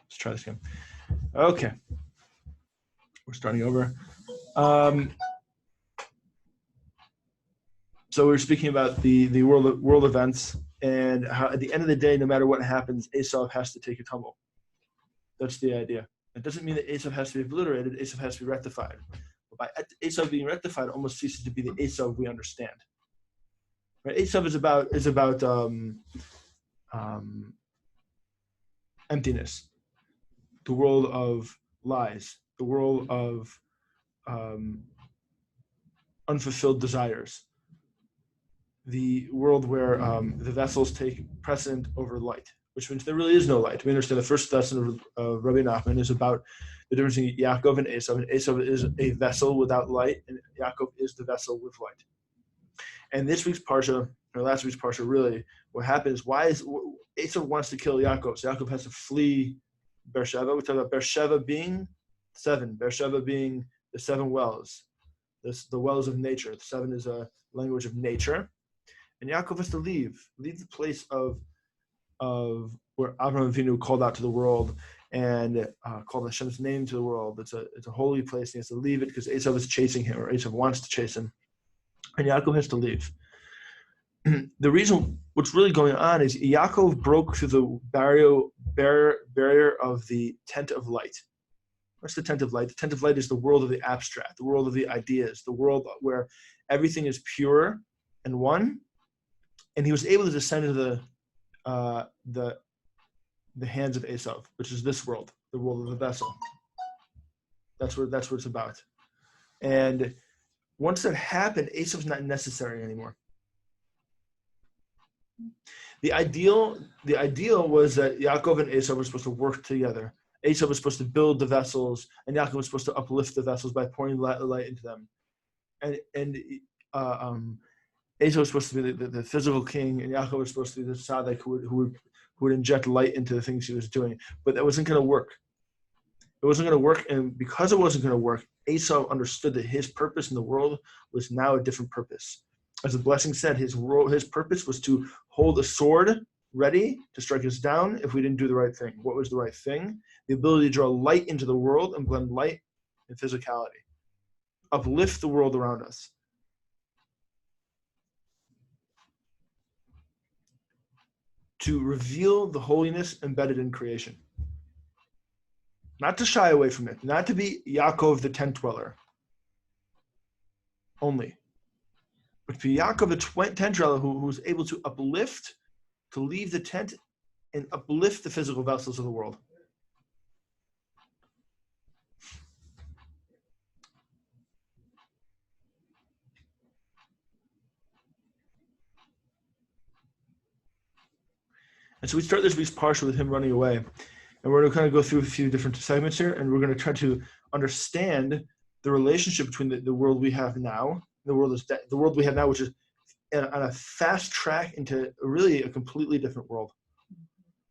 Let's try this again. Okay. We're starting over. So we're speaking about the world events, and how at the end of the day, no matter what happens, Esav has to take a tumble. That's the idea. It doesn't mean that Esav has to be obliterated. Esav has to be rectified. But by Esav being rectified, it almost ceases to be the Esav we understand. Right? Esav is about emptiness, the world of lies, the world of unfulfilled desires, the world where the vessels take precedent over light, which means there really is no light. We understand the first lesson of Rabbi Nachman is about the difference between Yaakov and Esav. And Esav is a vessel without light, and Yaakov is the vessel with light. And this week's parsha, or last week's parsha, really, what happens? Why is Esav wants to kill Yaakov? So Yaakov has to flee Beersheba. We talk about Beersheba being seven. Beersheba being the seven wells, the wells of nature. The seven is a language of nature. And Yaakov has to leave the place of where Abraham Avinu called out to the world and called Hashem's name to the world. It's a holy place. And he has to leave it because Esav is chasing him, or Esav wants to chase him. And Yaakov has to leave. The reason what's really going on is Yaakov broke through the barrier of the tent of light. What's the tent of light? The tent of light is the world of the abstract, the world of the ideas, the world where everything is pure and one. And he was able to descend into the hands of Esav, which is this world, the world of the vessel. That's what it's about. And once that happened, Esav's not necessary anymore. The ideal was that Yaakov and Esav were supposed to work together. Esav was supposed to build the vessels, and Yaakov was supposed to uplift the vessels by pouring light into them. And Esav was supposed to be the physical king, and Yaakov was supposed to be the tzaddik who would inject light into the things he was doing. But that wasn't going to work. It wasn't going to work, and because it wasn't going to work, Esav understood that his purpose in the world was now a different purpose. As the blessing said, his purpose was to hold a sword ready to strike us down if we didn't do the right thing. What was the right thing? The ability to draw light into the world and blend light and physicality. Uplift the world around us. To reveal the holiness embedded in creation. Not to shy away from it. Not to be Yaakov the tent dweller only. But to be Yaakov the tent dweller who was able to uplift, to leave the tent and uplift the physical vessels of the world. And so we start this week's parsha with him running away. And we're going to kind of go through a few different segments here, and we're going to try to understand the relationship between the world we have now, the world we have now, which is on a fast track into really a completely different world.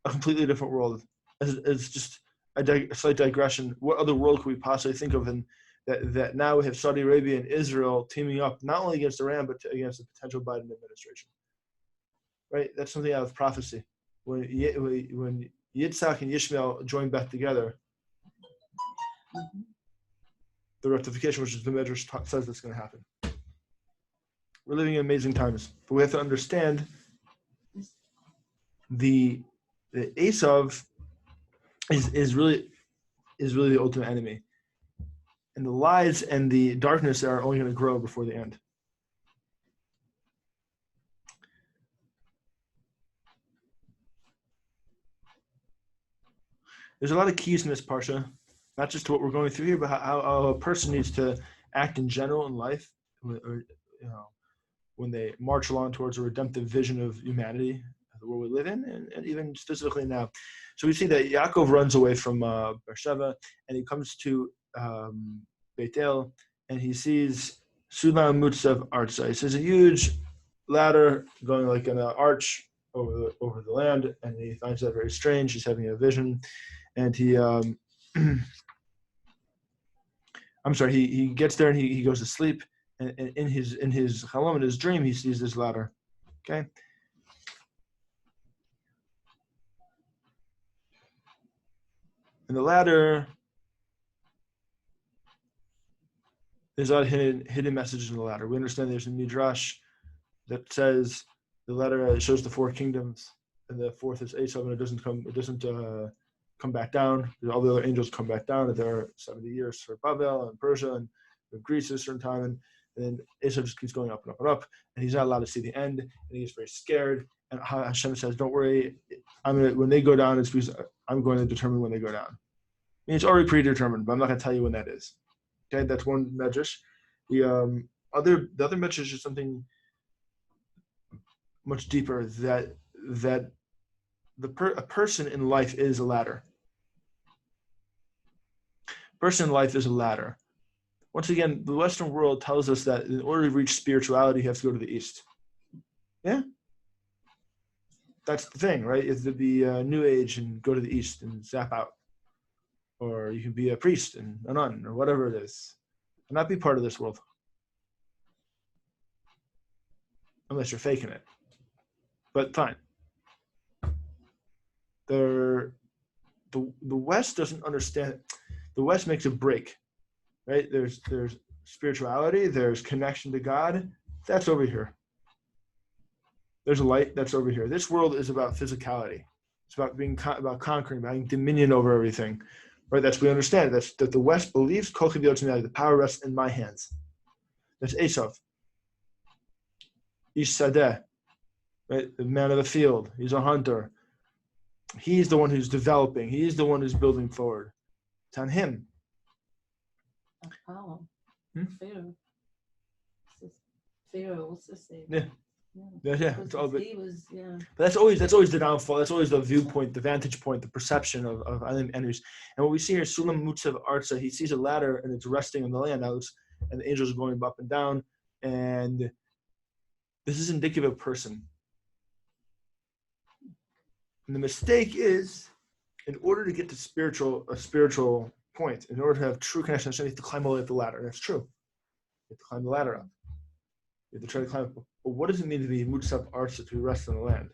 A completely different world. It's just a slight digression. What other world could we possibly think of? And that now we have Saudi Arabia and Israel teaming up, not only against Iran, but against the potential Biden administration. Right? That's something out of prophecy. When Yitzhak and Yishmael join back together, the rectification, which is the Medrash says that's going to happen. We're living in amazing times, but we have to understand the Esav is really the ultimate enemy, and the lies and the darkness are only going to grow before the end. There's a lot of keys in this parsha, not just to what we're going through here, but how a person needs to act in general in life, or, when they march along towards a redemptive vision of humanity, the world we live in, and even specifically now. So we see that Yaakov runs away from Beersheba, and he comes to Beit El, and he sees Sulam Mutzav Arza. He sees a huge ladder going like an arch over the land, and he finds that very strange. He's having a vision. And he gets there and he goes to sleep, and in his chalom, in his dream, he sees this ladder. Okay. And the ladder, there's a lot of hidden messages in the ladder. We understand there's a midrash that says the ladder shows the four kingdoms, and the fourth is Esav, and it doesn't come back down. All the other angels come back down. There are 70 years for Babel and Persia and Greece at a certain time, and then Esav just keeps going up and up and up, and he's not allowed to see the end, and he's very scared. And Hashem says, "Don't worry, when they go down, it's because I'm going to determine when they go down. I mean, it's already predetermined, but I'm not going to tell you when that is." Okay, that's one medrash. The other medrash is something much deeper, that a person in life is a ladder. Person in life is a ladder. Once again, the Western world tells us that in order to reach spirituality, you have to go to the East. Yeah? That's the thing, right? You have to be New Age and go to the East and zap out. Or you can be a priest and a nun or whatever it is. And not be part of this world. Unless you're faking it. But fine. The West doesn't understand. The West makes a break, right? There's spirituality, there's connection to God. That's over here. There's a light that's over here. This world is about physicality. It's about about conquering, about having dominion over everything, right? That's we understand. That the West believes the power rests in my hands. That's Esav. Ish Sadeh, right? The man of the field. He's a hunter. He's the one who's developing. He's the one who's building forward. It's on him. Apollo. Pharaoh. What's this name? Yeah. Yeah. It's all, but that's always the downfall. That's always the viewpoint, the vantage point, the perception of enemies. And what we see here, Sulam Mutzav Arza, he sees a ladder and it's resting on the land now, and the angels are going up and down. And this is indicative of a person. And the mistake is, in order to get to a spiritual point, in order to have true connection, you have to climb all the way up the ladder. That's true. You have to climb the ladder up. You have to try to climb up. But what does it mean to be Mutzav Arza, to rest on the land?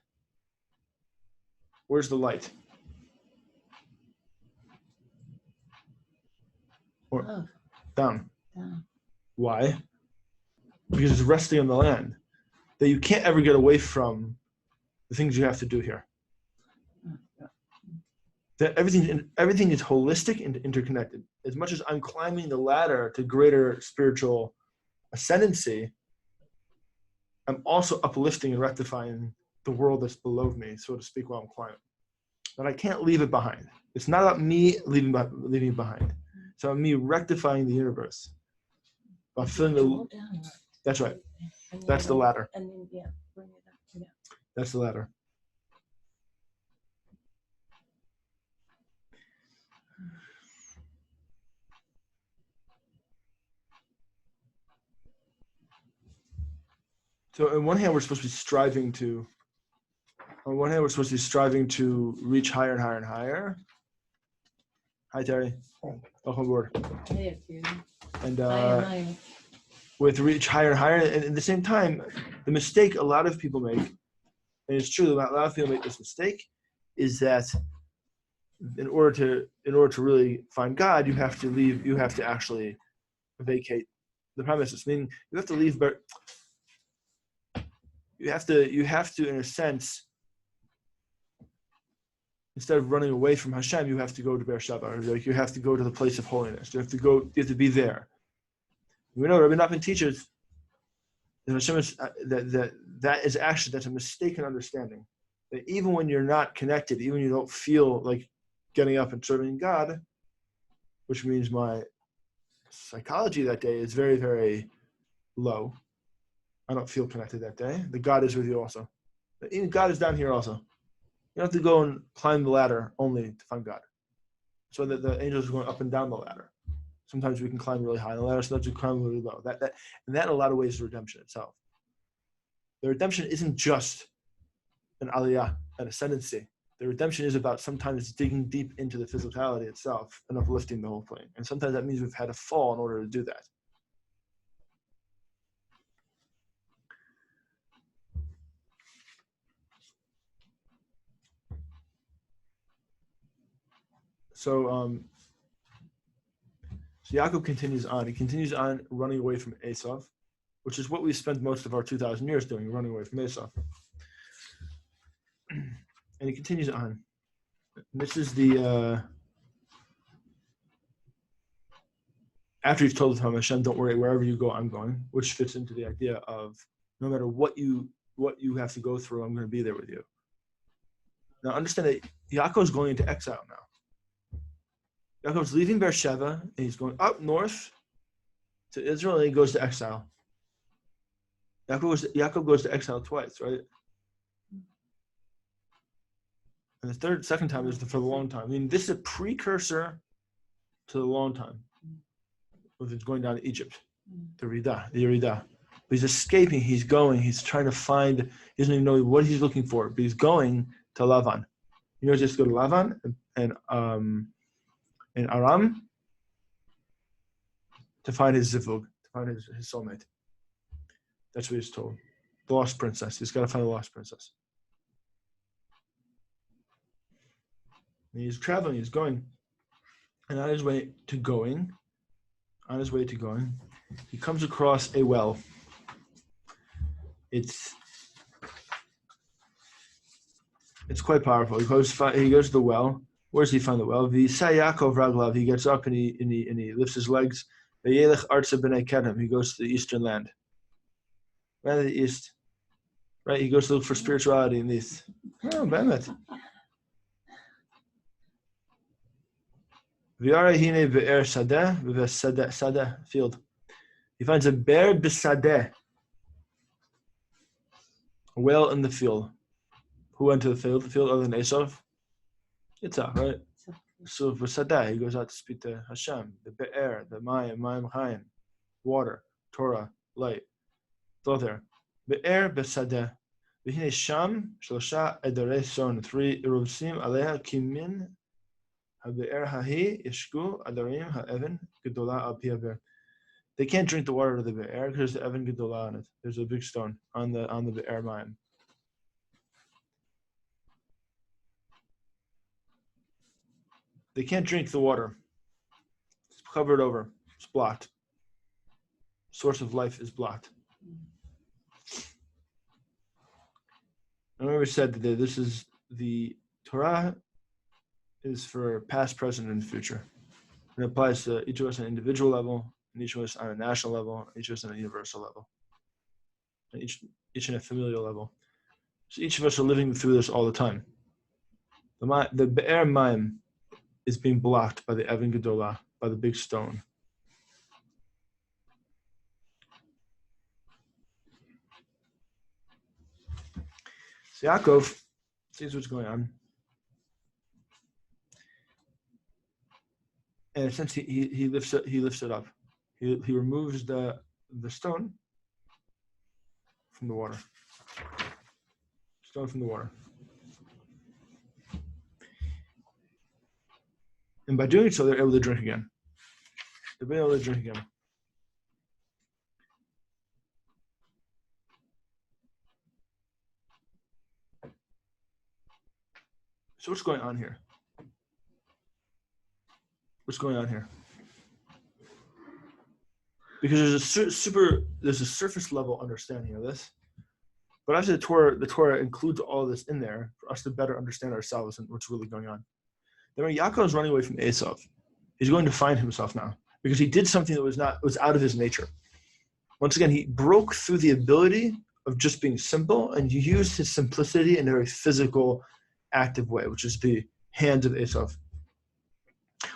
Where's the light? Or down. Why? Because it's resting on the land. That you can't ever get away from the things you have to do here. That everything is holistic and interconnected. As much as I'm climbing the ladder to greater spiritual ascendancy, I'm also uplifting and rectifying the world that's below me, so to speak, while I'm climbing. But I can't leave it behind. It's not about me leaving it behind. It's about me rectifying the universe. By filling the. That's right. That's the ladder. And then, bring it up. Yeah. That's the ladder. So on one hand, we're supposed to be striving to reach higher and higher and higher. Hi, Terry. Welcome aboard. Hey, and with reach higher and higher, and at the same time, the mistake a lot of people make, and it's true, a lot of people make this mistake, is that in order to really find God, you have to actually vacate the premises. Meaning you have to leave, but you have to, in a sense, instead of running away from Hashem, you have to go to Beersheba, or like you have to go to the place of holiness. You have to be there. We know Rabbi Nachman teaches that Hashem is, that's a mistaken understanding. That even when you're not connected, even when you don't feel like getting up and serving God, which means my psychology that day is very, very low. I don't feel connected that day. The God is with you also. Even God is down here also. You don't have to go and climb the ladder only to find God. So that the angels are going up and down the ladder. Sometimes we can climb really high on the ladder, sometimes we climb really low. That in a lot of ways is redemption itself. The redemption isn't just an aliyah, an ascendancy. The redemption is about sometimes digging deep into the physicality itself and uplifting the whole thing. And sometimes that means we've had to fall in order to do that. So Yaakov continues on. He continues on running away from Esav, which is what we spent most of our 2,000 years doing, running away from Esav. And he continues on. This is the after he's told him, Hashem, don't worry, wherever you go, I'm going, which fits into the idea of no matter what you have to go through, I'm going to be there with you. Now understand that Yaakov is going into exile now. Yaakov's leaving Beersheba and he's going up north to Israel and he goes to exile. Yaakov goes to exile twice, right? And the second time is for the long time. I mean, this is a precursor to the long time. It's going down to Egypt, the Yerida. But he's escaping, he's going, he's trying to find, he doesn't even know what he's looking for, but he's going to Lavan. You know, just go to Lavan and Aram to find his zivug, to find his soulmate. That's what he's told. The lost princess. He's got to find the lost princess. And he's traveling, he's going. And on his way to going, he comes across a well. It's quite powerful. He goes to the well. Where does he find the well? Yaakov Raglav. He gets up and he lifts his legs. He goes to the eastern land. Right to the east. Right, he goes to look for spirituality in this. Oh, Bemet. V'yara be'er sadeh, sadeh field. He finds a be'er b'sadeh, a well in the field. Who went to the field? The field other than Esav? Yitzhak, right? So b'sadeh, he goes out to speak to Hashem, the be'er, the mayim chayim, water, Torah, light. It's all there. Be'er b'sadeh. V'hine sham shlosha edarei son, 3 iruvsim aleha kimin. They can't drink the water of the be'er because there's the Evan Gedolah on it. There's a big stone on the be'er mine. They can't drink the water. It's covered over. It's blocked. Source of life is blocked. I remember said that this is the Torah is for past, present, and future. It applies to each of us on an individual level, and each of us on a national level, and each of us on a universal level, and each on a familial level. So each of us are living through this all the time. The Be'er Maim is being blocked by the Evan Gedolah, by the big stone. So Yaakov sees what's going on. And essentially, he lifts it up. He removes the stone from the water. Stone from the water. And by doing so, they're able to drink again. So what's going on here? Because there's a surface level understanding of this, but actually the Torah includes all this in there for us to better understand ourselves and what's really going on. Then when Yaakov is running away from Esav, he's going to find himself now because he did something that was out of his nature. Once again, he broke through the ability of just being simple and he used his simplicity in a very physical, active way, which is the hands of Esav.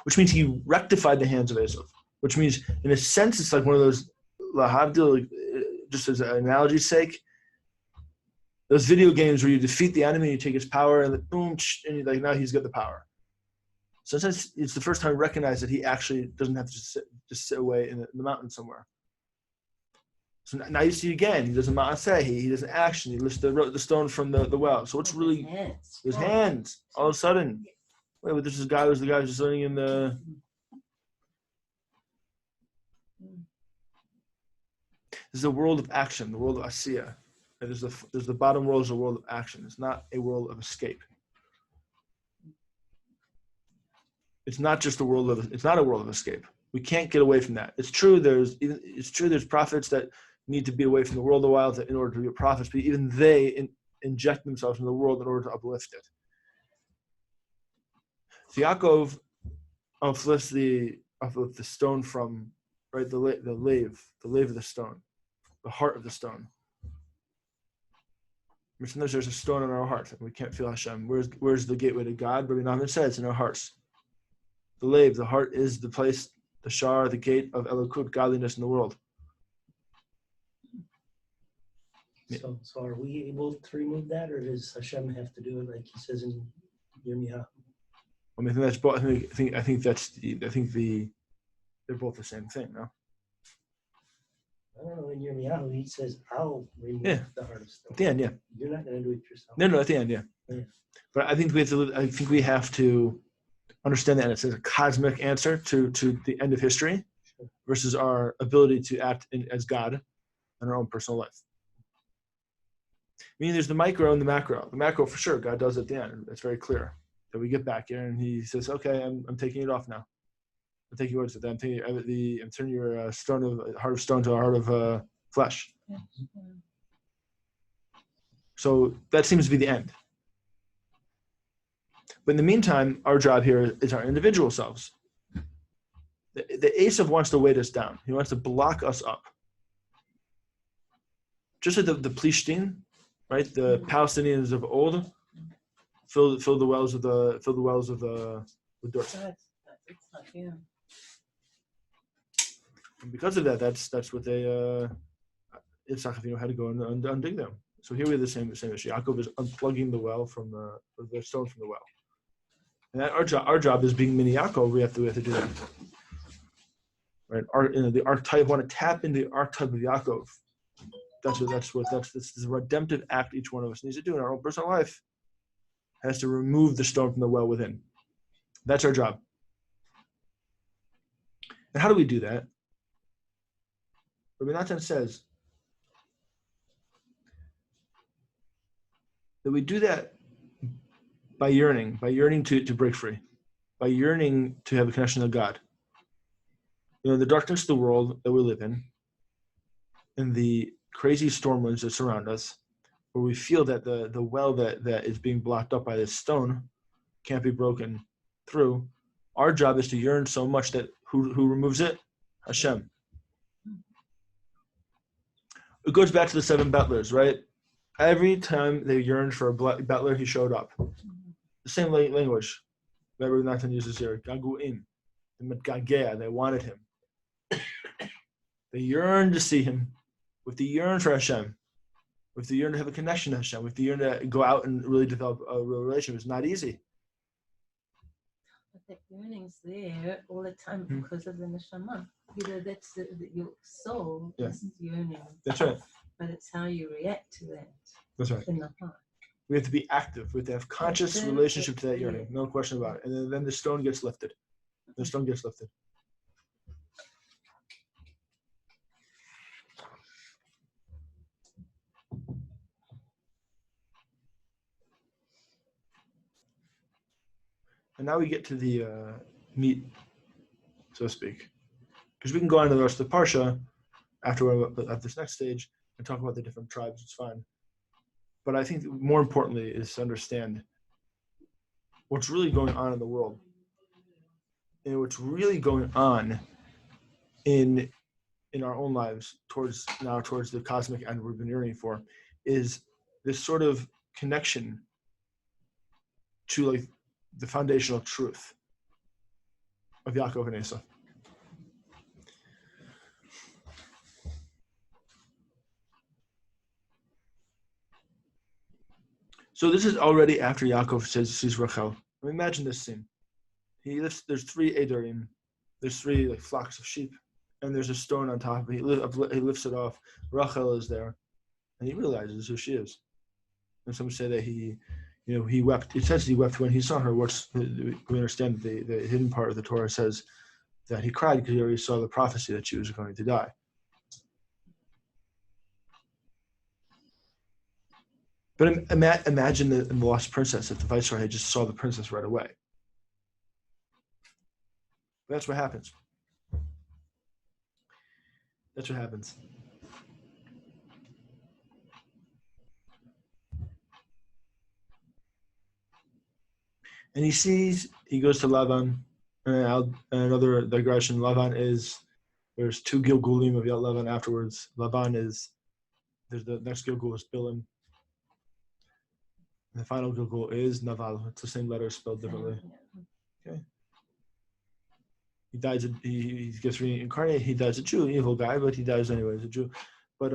Which means he rectified the hands of Esav. Which means, in a sense, it's like one of those lahavdil, just as an analogy's sake, those video games where you defeat the enemy, you take his power, and then boom, and you're like, now he's got the power. So since it's the first time I recognize that he actually doesn't have to just sit away in the mountain somewhere. So now you see again, he doesn't ma'aseh, he doesn't action, he lifts the stone from the well. So what's really his hands? All of a sudden. Wait, but this is the guy who's just living in the. This is a world of action, the world of Asiya. There's the bottom world is a world of action. It's not a world of escape. it's not just it's not a world of escape. We can't get away from that. It's true there's prophets that need to be away from the world a while in order to be prophets, but even they inject themselves in the world in order to uplift it. So Yaakov uplifts the stone from, right, the lave of the stone, the heart of the stone. Sometimes there's a stone in our heart and we can't feel Hashem. Where's the gateway to God? Rabbi Nachman says in our hearts. The lave, the heart, is the place, the shar, the gate of Elokut, godliness in the world. So are we able to remove that, or does Hashem have to do it like he says in Yirmiyahu? I mean, that's both. I think they're both the same thing, no? I don't know. In Yirmiyahu, he says, "I'll remove the heart of stone." At the end, yeah. You're not going to do it yourself. No, at the end, yeah. But I think we have to understand that it's a cosmic answer to the end of history versus our ability to act as God in our own personal life. Meaning there's the micro and the macro. The macro, for sure, God does at the end. That's very clear. That we get back here and he says, okay, I'm taking it off now. I'm taking words with that. I'm turning your heart of stone to a heart of flesh. Yeah. So that seems to be the end. But in the meantime, our job here is our individual selves. The Esav wants to weight us down. He wants to block us up. Just like the Plishtim, right? The Palestinians of old fill the wells of the dirt. It's not him. And because of that, that's what they Yitzhak Avinu had to go and undig them. So here we have the same issue. Yaakov is unplugging the well from the stone from the well. And that our job is being mini Yaakov. We have to do that. Right? The archetype. Want to tap into the archetype of Yaakov. That's the redemptive act each one of us needs to do in our own personal life. Has to remove the stone from the well within. That's our job. And how do we do that? Rabbi Natan says that we do that by yearning to break free, by yearning to have a connection to God. The darkness of the world that we live in the crazy storm winds that surround us, where we feel that the well that is being blocked up by this stone can't be broken through. Our job is to yearn so much that who removes it? Hashem. It goes back to the 7 battlers, right? Every time they yearned for a battler, he showed up. The same language that Rabbi Natan uses here. Gaguim, the Metgagea, they wanted him. They yearned to see him. With the yearn for Hashem, with the yearn to have a connection to Hashem, with the yearn to go out and really develop a real relationship, it's not easy. But that yearning's there all the time because of the neshama. That's your soul is yearning. That's right. But it's how you react to that. That's right. In the heart. We have to be active. We have to have conscious relationship to that yearning. No question about it. And then the stone gets lifted. The stone gets lifted. And now we get to the meat, so to speak. Because we can go on to the rest of the Parsha at this next stage and talk about the different tribes. It's fine. But I think more importantly is to understand what's really going on in the world. And what's really going on in our own lives towards the cosmic end we've been yearning for is this sort of connection to like the foundational truth of Yaakov and Esau. So this is already after Yaakov sees Rachel. Imagine this scene. There's 3 Edorim, there's 3 like flocks of sheep, and there's a stone on top. He lifts it off. Rachel is there, and he realizes who she is. And some say that he wept. It says he wept when he saw her. We understand the hidden part of the Torah says that he cried because he already saw the prophecy that she was going to die. But imagine the lost princess if the viceroy had just saw the princess right away. That's what happens. That's what happens. And he goes to Lavan. Another digression. There's two Gilgulim of Lavan afterwards. There's the next Gilgul is Bilam. And the final Gilgul is Naval. It's the same letter spelled differently. Okay. He dies. He gets reincarnated. He dies a Jew, an evil guy, but he dies anyway as a Jew. But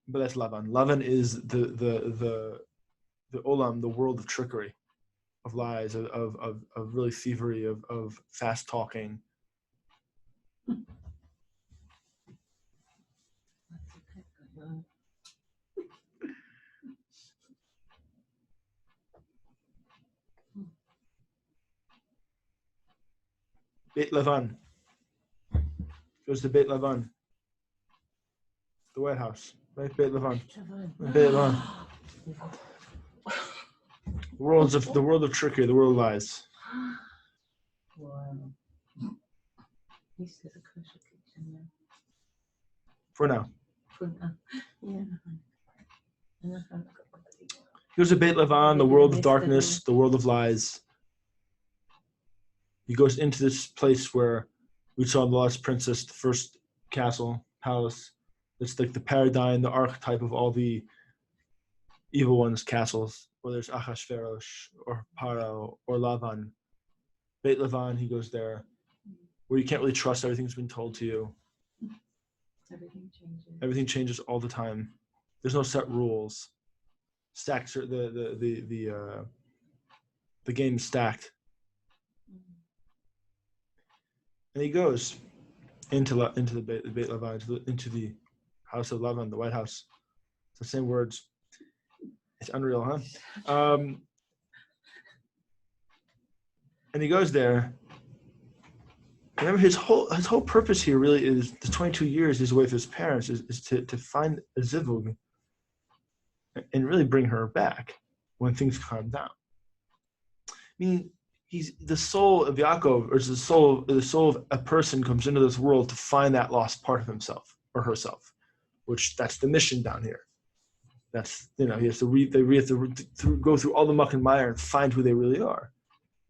that's Lavan. Lavan is the olam, the world of trickery, of lies, of really thievery, of fast talking. Beit Lavan. Goes to Beit Lavan. The White House. Right? Beit Lavan. Beit Lavan. The world of trickery, the world of lies. Wow. He says a kosher kitchen now. For now. Yeah. He goes to Beit Lavan, the world of darkness, the world of lies. He goes into this place where we saw the Lost Princess, the first palace. It's like the paradigm, the archetype of all the evil ones' castles, whether it's Achashverosh or Paro or Lavan. Beit Lavan, he goes there, where you can't really trust everything's been told to you. Everything changes all the time. There's no set rules. Stacked. The game's stacked. And he goes into the Beit Lavan, into the house of Lavan, the White House. It's the same words. It's unreal, huh? And he goes there. Remember, his whole purpose here really is the 22 years he's away with his parents is to find a zivug and really bring her back when things calm down. I mean, he's the soul of Yaakov, or the soul of a person comes into this world to find that lost part of himself or herself, which that's the mission down here. That's, he has to go through all the muck and mire and find who they really are.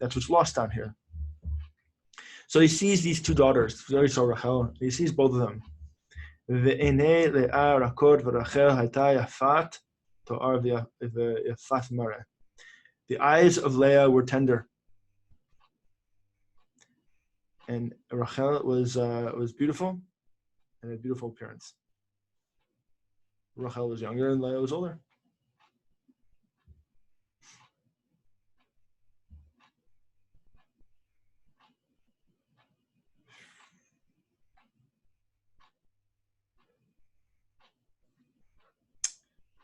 That's what's lost down here. So he sees these two daughters, Rachel. He sees both of them. The eyes of Leah were tender, and Rachel was beautiful and had beautiful appearance. Rachel was younger and Leah was older.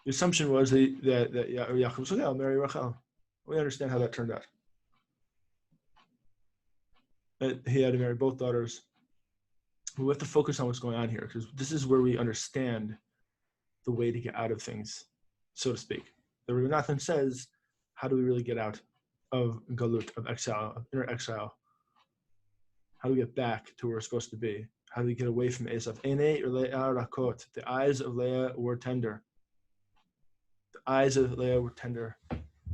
The assumption was that Yaakov said, I'll marry Rachel. We understand how that turned out. He had to marry both daughters. We have to focus on what's going on here, because this is where we understand the way to get out of things, so to speak. The Rabbi Nathan says, how do we really get out of galut, of exile, of inner exile? How do we get back to where we're supposed to be? How do we get away from Esav? The eyes of Leah were tender. The eyes of Leah were tender.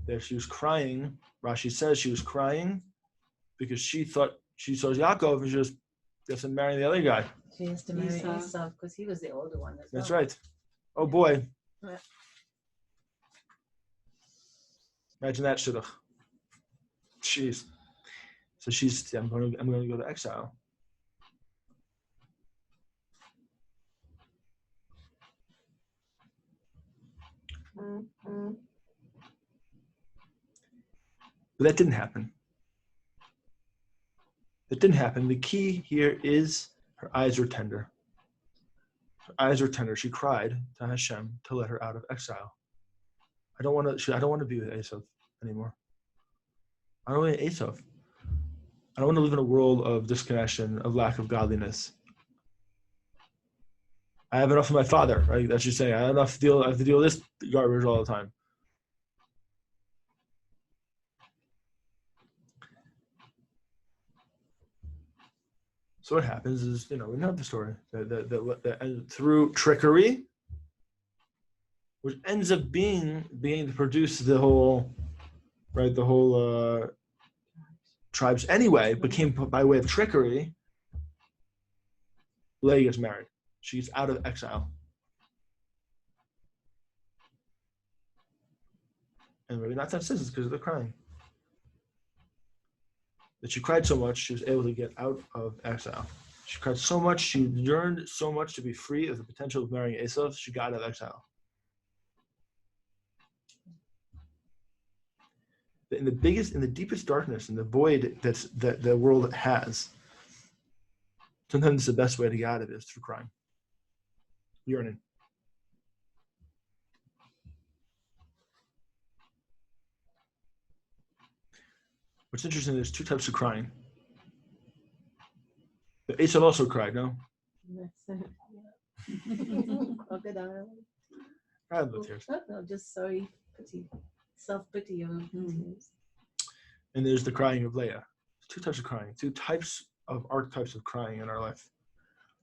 There she was crying. Rashi says she was crying because she thought she saw Yaakov and she was just marrying the other guy. She has to marry Esau because he was the older one as well. That's right. Oh boy. Yeah. Imagine that shidduch. Jeez. So I'm going to go to exile. But that didn't happen. That didn't happen. The key here is her eyes were tender. Her eyes were tender. She cried to Hashem to let her out of exile. I don't want to be with Esav anymore. I don't want Esav. I don't want to live in a world of disconnection, of lack of godliness. I have enough of my father, right? That's just saying. I have to deal with this garbage all the time. So what happens is, we know the story that through trickery, which ends up being to produce the whole tribes anyway, but came by way of trickery. Leah gets married. She gets out of exile. And Rabbi Natan says it's because of the crying. That she cried so much, she was able to get out of exile. She cried so much, she yearned so much to be free of the potential of marrying Esau, she got out of exile. In the deepest darkness, in the void that the world has, sometimes the best way to get out of it is through crying, yearning. What's interesting, there's two types of crying. The Esau also cried, no? That's it. Crocodile. I have no tears. No, just sorry, pity, self-pity or tears. And there's the crying of Leah. There's two types of crying, two archetypes of crying in our life.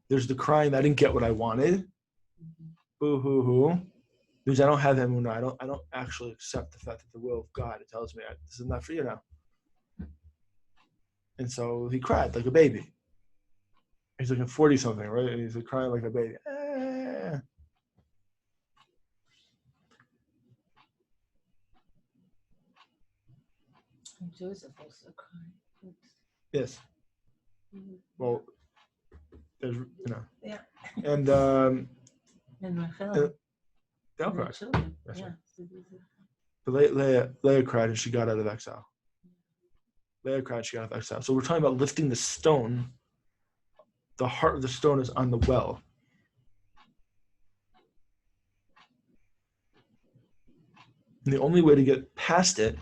There's the crying, I didn't get what I wanted. Boo hoo hoo. Because I don't have emunah. I don't actually accept the fact that the will of God, it tells me this is not for you now. And so he cried like a baby. He's like a 40-something, right? And he's like crying like a baby. And Joseph also cried. Yes. Well, there's, Yeah. And Rachel. they all and the cried. children. That's Yeah. right. But Leah cried and she got out of exile. Leah cried, she got out of exile. So we're talking about lifting the stone. The heart of the stone is on the well. And the only way to get past it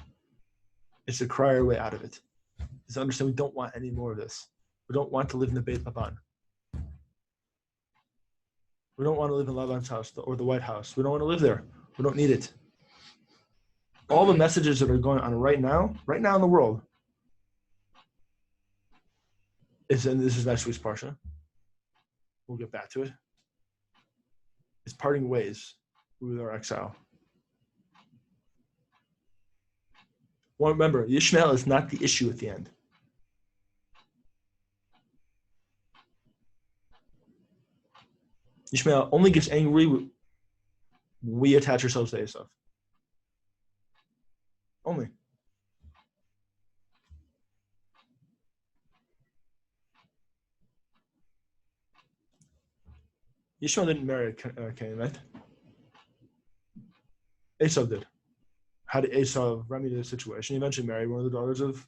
is to cry our way out of it. Is to understand we don't want any more of this. We don't want to live in the Beit Laban. We don't want to live in Laban's house or the White House. We don't want to live there. We don't need it. All the messages that are going on right now in the world, and this is next week's Parsha. We'll get back to it. It's parting ways with our exile. Well, remember, Ishmael is not the issue at the end. Ishmael only gets angry when we attach ourselves to Esau. Only. Ishmael didn't marry Cain, right? Esau did. How did Esau remedy the situation? He eventually married one of the daughters of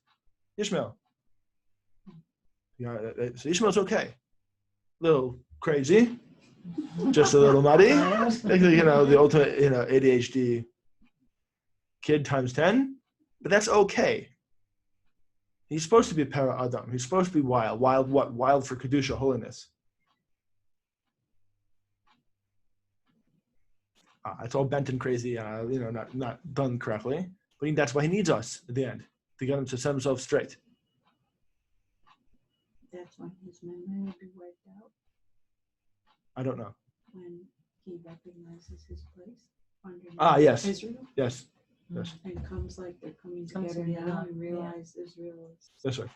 Ishmael. So Ishmael's okay. A little crazy, just a little nutty. The ultimate, ADHD kid times 10. But that's okay. He's supposed to be para Adam. He's supposed to be wild. Wild what? Wild for Kedusha, holiness. It's all bent and crazy, not done correctly. But that's why he needs us at the end, to get him to set himself straight. That's when his memory will be wiped out, I don't know. when he recognizes his place Yes. Israel, Yes. and comes like they're coming Comes together together, now and yeah. realize Israel is. That's right.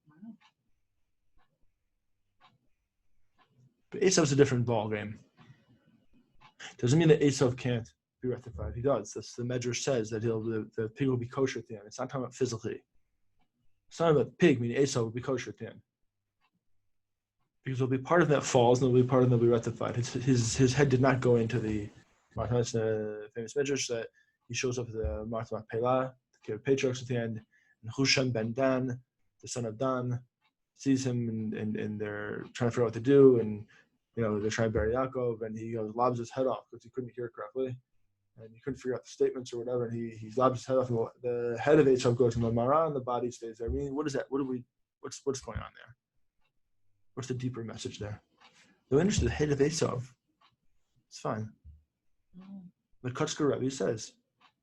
Wow. But Esau's a different ball game. Doesn't mean that Esau can't be rectified. He does. That's the Medrash says that the pig will be kosher at the end. It's not talking about physically. It's not about the pig, meaning Esau will be kosher at the end. Because there'll be part of that falls, and there'll be part of that will be rectified. His head did not go into the famous Medrash that he shows up at the Ma'at Machpelah, the patriarchs at the end, and Husham ben Dan, the son of Dan, sees him and they're trying to figure out what to do, and they're trying to bury Yaakov, and he lobs his head off because he couldn't hear correctly, and he couldn't figure out the statements or whatever, and he lobs his head off, and the head of Esau goes in the Marah, and the body stays there. I mean, what is that? What's going on there? What's the deeper message there? The interested the head of Esau. It's fine. The Kutzker Rebbe says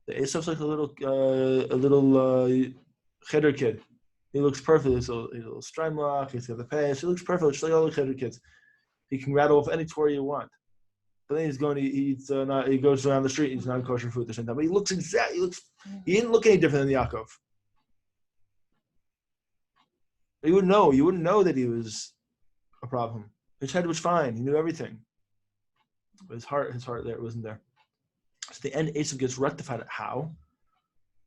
the Esau's like a little cheder kid. He looks perfect. He's a little Steinlock. He's got the pace. He looks perfect, just like all the other kids. He can rattle off any Torah you want. But then he's going to eat. He goes around the street. And he's not kosher food at the same time. But he looks exact. He didn't look any different than Yaakov. You wouldn't know. You wouldn't know that he was a problem. His head was fine. He knew everything. But his heart there wasn't there. So the end, Esav gets rectified. How?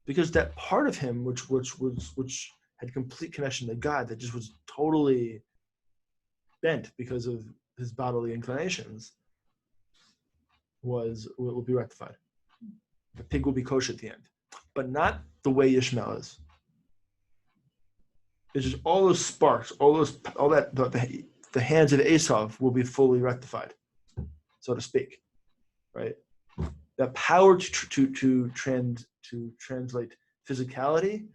Because that part of him, which had complete connection to God, that just was totally bent because of his bodily inclinations, will be rectified. The pig will be kosher at the end, but not the way Ishmael is. It's just all those sparks, the hands of Esav will be fully rectified, so to speak, right? That power to translate physicality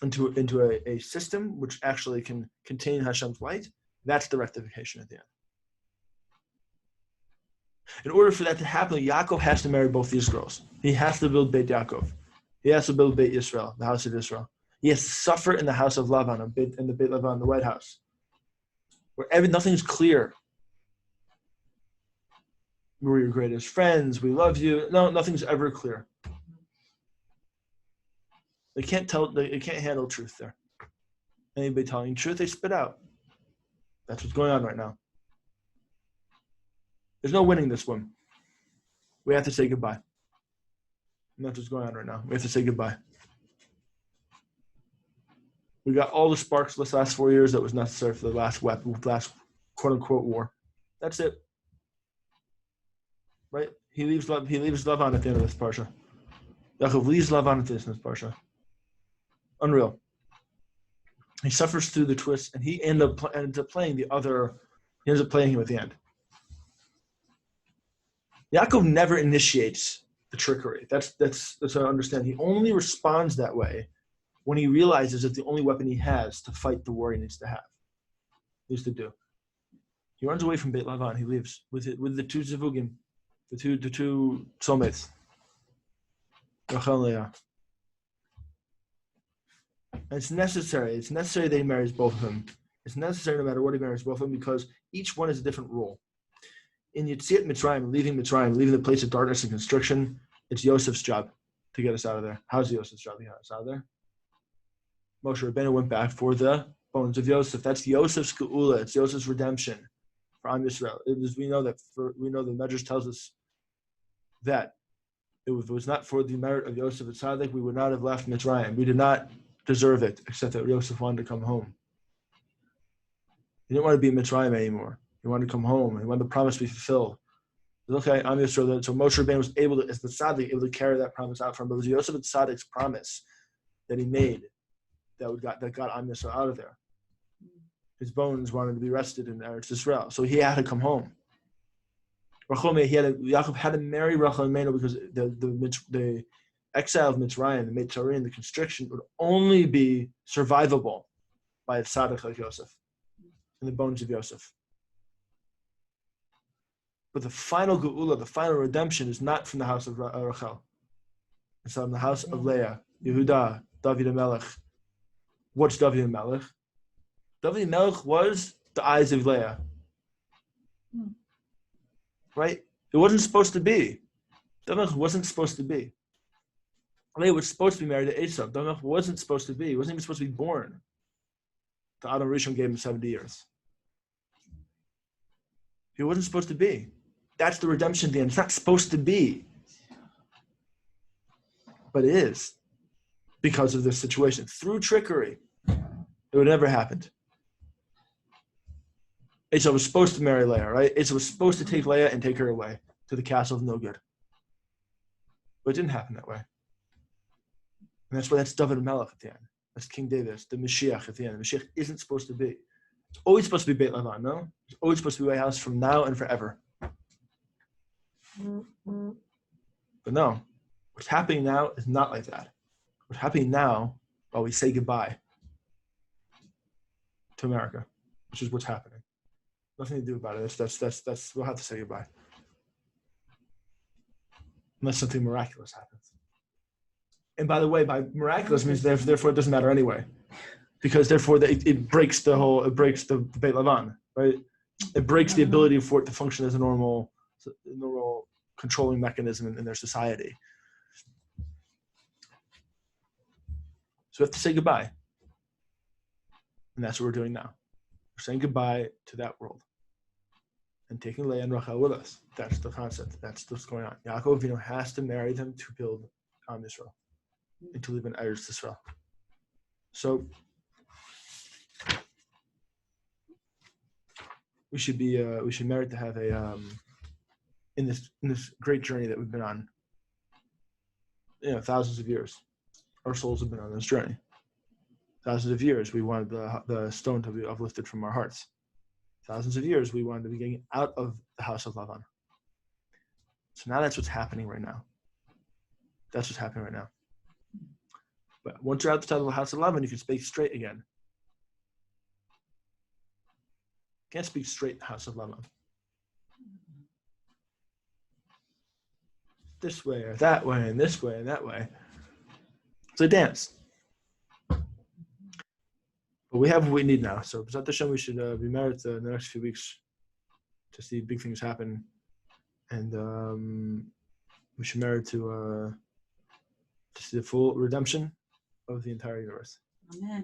into a system which actually can contain Hashem's light, that's the rectification at the end. In order for that to happen, Yaakov has to marry both these girls. He has to build Beit Yaakov. He has to build Beit Yisrael, the house of Israel. He has to suffer in the house of Lavan, in the Beit Lavan, the White House, where nothing's clear. We're your greatest friends. We love you. No, nothing's ever clear. They can't handle truth there. Anybody telling truth, they spit out. That's what's going on right now. There's no winning this one. We have to say goodbye. And that's what's going on right now. We have to say goodbye. We got all the sparks this last 4 years that was necessary for the last quote-unquote war. That's it. Right? He leaves Lavan at the end of this parsha. Yaakov leaves Lavan at the end of this parsha. Unreal. He suffers through the twist, and he ends up playing him at the end. Yaakov never initiates the trickery. That's what I understand. He only responds that way when he realizes that the only weapon he has to fight the war he needs to do. He runs away from Beit Lavan. He leaves with the two zivugim, the two soulmates, Rachel and Leah. And it's necessary. It's necessary that he marries both of them. It's necessary no matter what he marries both of them because each one has a different role. In Yetziat Mitzrayim, leaving the place of darkness and constriction, it's Yosef's job to get us out of there. How's Yosef's job to get us out of there? Moshe Rabbeinu went back for the bones of Yosef. That's Yosef's geula. It's Yosef's redemption for Am Yisrael. We know the Medrash tells us that if it was not for the merit of Yosef and Tzaddik, we would not have left Mitzrayim. We did not deserve it, except that Yosef wanted to come home. He didn't want to be in Mitzrayim anymore. He wanted to come home. He wanted the promise to be fulfilled. Okay, Am Yisrael. So Moshe Rabbeinu was able to, as the Tzaddik, able to carry that promise out for him. But it was Yosef and Tzaddik's promise that he made that got Am Yisrael out of there. His bones wanted to be rested in Eretz Yisrael, so he had to come home. Yaakov had to marry Rachel and Imenu because the exile of Mitzrayim, the Mitzrayim, the constriction would only be survivable by a tzaddik like Yosef and the bones of Yosef. But the final geula, the final redemption, is not from the house of Rachel. It's from the house of Leah, Yehuda, David HaMelech. What's David HaMelech? David HaMelech was the eyes of Leah. Right? It wasn't supposed to be. David wasn't supposed to be. Leah was supposed to be married to Esav. David wasn't supposed to be. He wasn't even supposed to be born. The Adam Rishon gave him 70 years. He wasn't supposed to be. That's the redemption at the end. It's not supposed to be. But it is. Because of this situation. Through trickery. It would never happened. Esav was supposed to marry Leah, right? Esav was supposed to take Leah and take her away to the castle of no good. But it didn't happen that way. And that's why that's David HaMelech at the end. That's King David, the Mashiach at the end. The Mashiach isn't supposed to be. It's always supposed to be Beit Lavan, no? It's always supposed to be White House from now and forever. But no, what's happening now is not like that. What's happening now, while we say goodbye to America, which is what's happening. Nothing to do about it. That's we'll have to say goodbye. Unless something miraculous happens. And by the way, by miraculous means therefore it doesn't matter anyway. because therefore it breaks the Beit Lavan, right? It breaks the ability for it to function as a normal controlling mechanism in their society. So we have to say goodbye. And that's what we're doing now. We're saying goodbye to that world and taking Leah and Rachel with us. That's the concept. That's what's going on. Yaakov Avinu has to marry them to build Am Yisrael and to live in Eretz Yisrael. So we should merit to have a in this great journey that we've been on. Thousands of years, our souls have been on this journey. Thousands of years, we wanted the stone to be uplifted from our hearts. Thousands of years, we wanted to be getting out of the house of Lavan. So now that's what's happening right now. That's what's happening right now. But once you're outside of the house of Lavan, you can speak straight again. You can't speak straight in the house of Lavan. This way or that way, and this way and that way. It's a dance. But we have what we need now. So B'ezrat Hashem, we should be married in the next few weeks to see big things happen. And we should merit to see the full redemption of the entire universe. Amen.